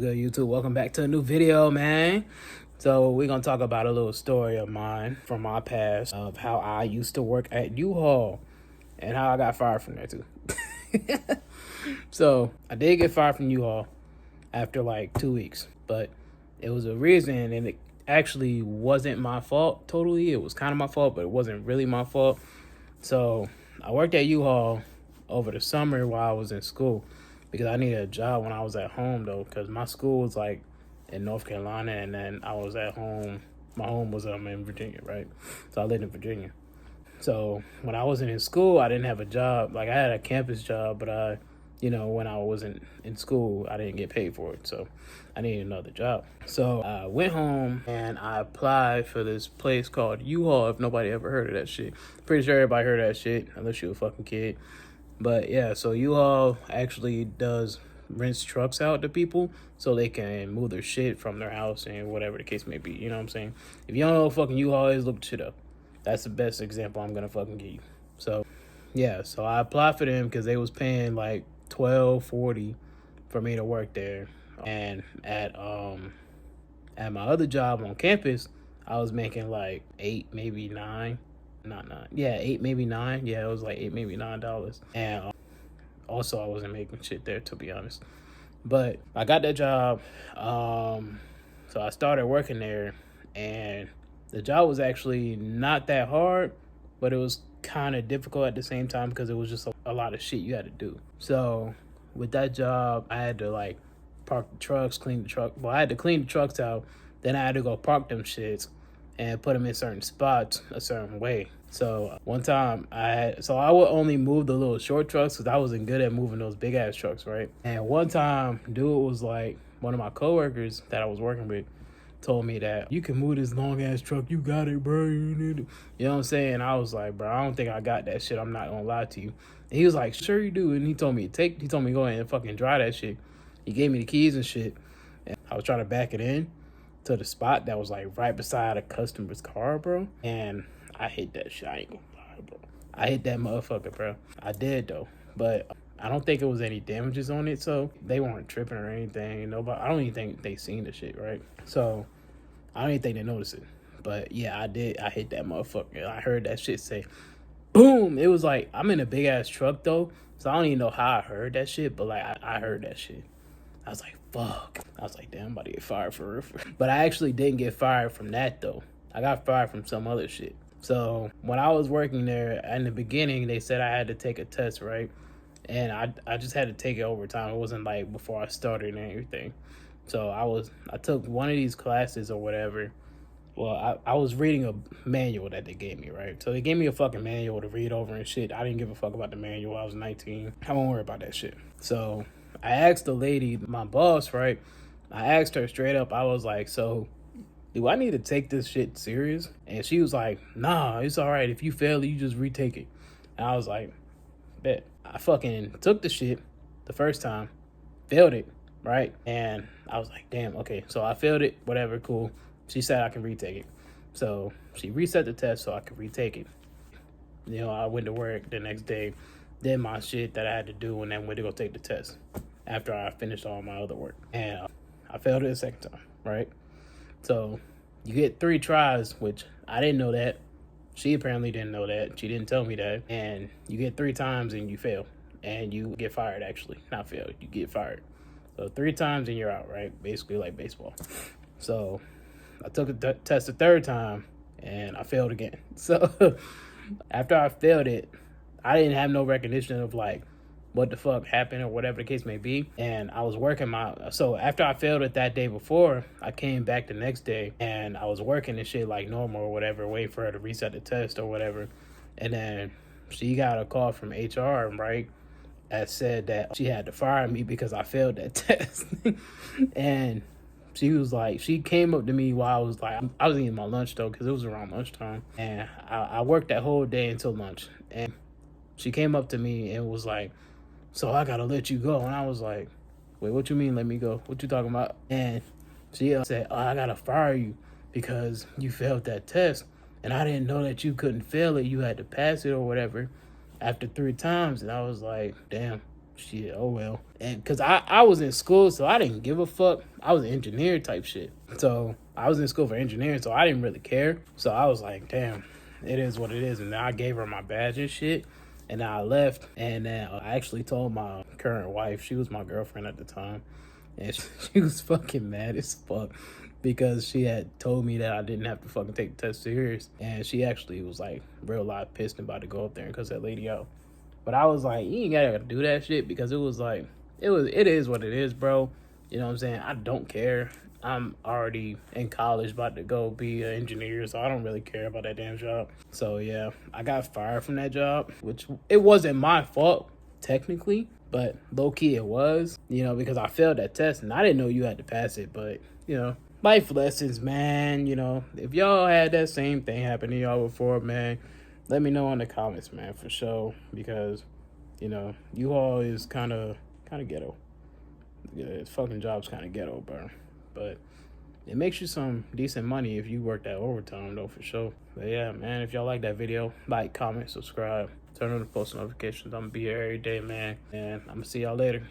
Good YouTube, welcome back to a new video, man. So we're gonna talk about a little story of mine from my past of how I used to work at U-Haul and how I got fired from there too. So I did get fired from U-Haul after like 2 weeks, but it was a reason, and it actually wasn't my fault totally. It was kind of my fault, but it wasn't really my fault. So I worked at U-Haul over the summer while I was in school, because I needed a job when I was at home though, because my school was like in North Carolina, and then I was at home. My home was in Virginia, right? So I lived in Virginia. So when I wasn't in school, I didn't have a job. Like I had a campus job, but when I wasn't in school, I didn't get paid for it. So I needed another job. So I went home and I applied for this place called U-Haul. If nobody ever heard of that shit, pretty sure everybody heard of that shit, unless you're a fucking kid. But yeah, so U-Haul actually does rents trucks out to people so they can move their shit from their house and whatever the case may be. You know what I'm saying? If you don't know what fucking U-Haul is, look the shit up. That's the best example I'm gonna fucking give you. So yeah, so I applied for them because they was paying like $12.40 for me to work there. And at my other job on campus, I was making like 8, maybe 9. Not 9. Yeah, 8, maybe 9. Yeah, it was like 8, maybe $9. And also I wasn't making shit there, to be honest. But I got that job. So I started working there, and the job was actually not that hard, but it was kind of difficult at the same time because it was just a lot of shit you had to do. So with that job, I had to like park the trucks, clean the truck. Well, I had to clean the trucks out. Then I had to go park them shits and put them in certain spots a certain way. So one time I would only move the little short trucks because I wasn't good at moving those big ass trucks, right? And one time, dude was like, one of my coworkers that I was working with told me that you can move this long ass truck, you got it, bro. You know what I'm saying? I was like, bro, I don't think I got that shit. I'm not gonna lie to you. And he was like, sure you do. And he told me go ahead and fucking dry that shit. He gave me the keys and shit. And I was trying to back it in to the spot that was like right beside a customer's car, bro. And I hit that shit. I ain't gonna lie, bro. I hit that motherfucker, bro. I did though, but I don't think it was any damages on it, so they weren't tripping or anything. Nobody. I don't even think they seen the shit, right? So I don't even think they noticed it. But yeah, I did. I hit that motherfucker. I heard that shit say, boom. It was like, I'm in a big ass truck though, so I don't even know how I heard that shit, but like I heard that shit. I was like, fuck. I was like, damn, I'm about to get fired for real. But I actually didn't get fired from that though. I got fired from some other shit. So when I was working there, in the beginning, they said I had to take a test, right? And I just had to take it over time. It wasn't like before I started and everything. So I took one of these classes or whatever. Well, I was reading a manual that they gave me, right? So they gave me a fucking manual to read over and shit. I didn't give a fuck about the manual. I was 19. I won't worry about that shit. So I asked the lady, my boss, right? I asked her straight up. I was like, so do I need to take this shit serious? And she was like, nah, it's all right. If you fail it, you just retake it. And I was like, bet. I fucking took the shit the first time, failed it, right? And I was like, damn, okay. So I failed it, whatever, cool. She said I can retake it. So she reset the test so I could retake it. You know, I went to work the next day, did my shit that I had to do, and then went to go take the test after I finished all my other work. And I failed it a second time, right? So you get 3 tries, which I didn't know that. She apparently didn't know that. She didn't tell me that. And you get 3 times and you fail. And you get fired, actually. Not fail, you get fired. So 3 times and you're out, right? Basically like baseball. So I took the test the 3rd time and I failed again. So after I failed it, I didn't have no recognition of like what the fuck happened or whatever the case may be. And I was working so after I failed it that day before, I came back the next day and I was working and shit like normal or whatever, waiting for her to reset the test or whatever. And then she got a call from HR, right? That said that she had to fire me because I failed that test. And she was like, she came up to me while I was eating my lunch though, because it was around lunchtime. And I worked that whole day until lunch. And she came up to me and was like, so I gotta let you go. And I was like, wait, what you mean let me go? What you talking about? And she said, oh, I gotta fire you because you failed that test. And I didn't know that you couldn't fail it. You had to pass it or whatever after 3 times. And I was like, damn, shit, oh well. And because I was in school, so I didn't give a fuck. I was an engineer type shit. So I was in school for engineering, so I didn't really care. So I was like, damn, it is what it is. And then I gave her my badge and shit. And then I left. And then I actually told my current wife, she was my girlfriend at the time. And she was fucking mad as fuck because she had told me that I didn't have to fucking take the test serious. And she actually was like real live pissed and about to go up there and cuss that lady out. But I was like, you ain't gotta do that shit, because it was like, it is what it is, bro. You know what I'm saying? I don't care. I'm already in college about to go be an engineer, so I don't really care about that damn job. So yeah, I got fired from that job, which it wasn't my fault technically, but low key it was, you know, because I failed that test and I didn't know you had to pass it. But you know, life lessons, man. You know, if y'all had that same thing happen to y'all before, man, let me know in the comments, man, for sure. Because, you know, U-Haul is kind of ghetto. Yeah, its fucking job's kind of ghetto, bro. But it makes you some decent money if you work that overtime, though, for sure. But yeah, man, if y'all like that video, like, comment, subscribe, turn on the post notifications. I'm gonna be here every day, man. And I'm gonna see y'all later.